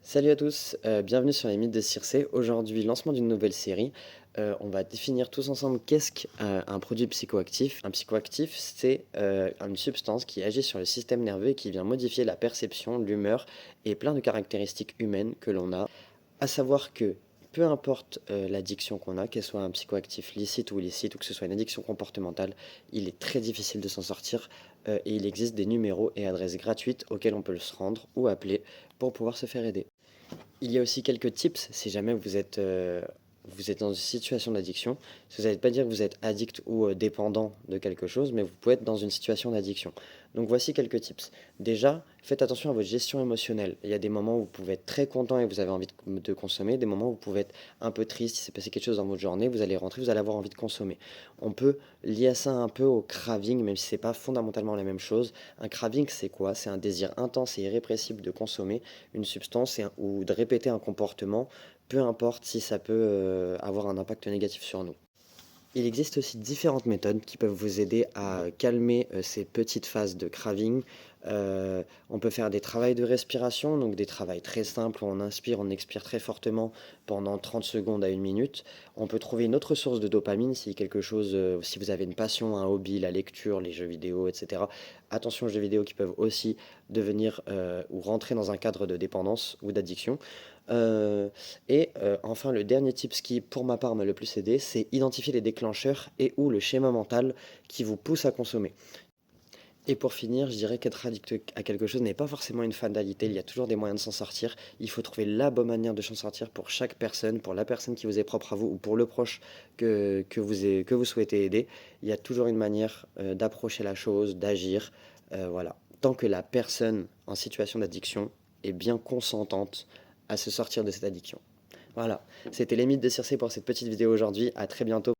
Salut à tous, bienvenue sur les mythes de Circé. Aujourd'hui, lancement d'une nouvelle série. On va définir tous ensemble qu'est-ce qu'un produit psychoactif. Un psychoactif, c'est une substance qui agit sur le système nerveux et qui vient modifier la perception, l'humeur et plein de caractéristiques humaines que l'on a. À savoir que peu importe l'addiction qu'on a, qu'elle soit un psychoactif licite ou illicite, ou que ce soit une addiction comportementale, il est très difficile de s'en sortir et il existe des numéros et adresses gratuites auxquels on peut se rendre ou appeler pour pouvoir se faire aider. Il y a aussi quelques tips si jamais vous êtes dans une situation d'addiction. Ça ne veut pas dire que vous êtes addict ou dépendant de quelque chose, mais vous pouvez être dans une situation d'addiction. Donc voici quelques tips. Déjà, faites attention à votre gestion émotionnelle. Il y a des moments où vous pouvez être très content et vous avez envie de consommer, des moments où vous pouvez être un peu triste, il s'est passé quelque chose dans votre journée, vous allez rentrer, vous allez avoir envie de consommer. On peut lier ça un peu au craving, même si c'est pas fondamentalement la même chose. Un craving, c'est quoi? C'est un désir intense et irrépressible de consommer une substance ou de répéter un comportement, peu importe si ça peut avoir un impact négatif sur nous. Il existe aussi différentes méthodes qui peuvent vous aider à calmer ces petites phases de craving. On peut faire des travails de respiration, donc des travails très simples où on inspire, on expire très fortement pendant 30 secondes à 1 minute. On peut trouver une autre source de dopamine si quelque chose, si vous avez une passion, un hobby, la lecture, les jeux vidéo, etc. Attention aux jeux vidéo qui peuvent aussi devenir ou rentrer dans un cadre de dépendance ou d'addiction. Euh, enfin, le dernier tip, ce qui pour ma part m'a le plus aidé, c'est identifier les déclencheurs et ou le schéma mental qui vous pousse à consommer. Et pour finir, je dirais qu'être addict à quelque chose n'est pas forcément une fatalité, il y a toujours des moyens de s'en sortir. Il faut trouver la bonne manière de s'en sortir pour chaque personne, pour la personne qui vous est propre à vous ou pour le proche que vous souhaitez aider. Il y a toujours une manière d'approcher la chose, d'agir. Voilà. Tant que la personne en situation d'addiction est bien consentante à se sortir de cette addiction. Voilà, c'était les mythes de Circé pour cette petite vidéo aujourd'hui. À très bientôt.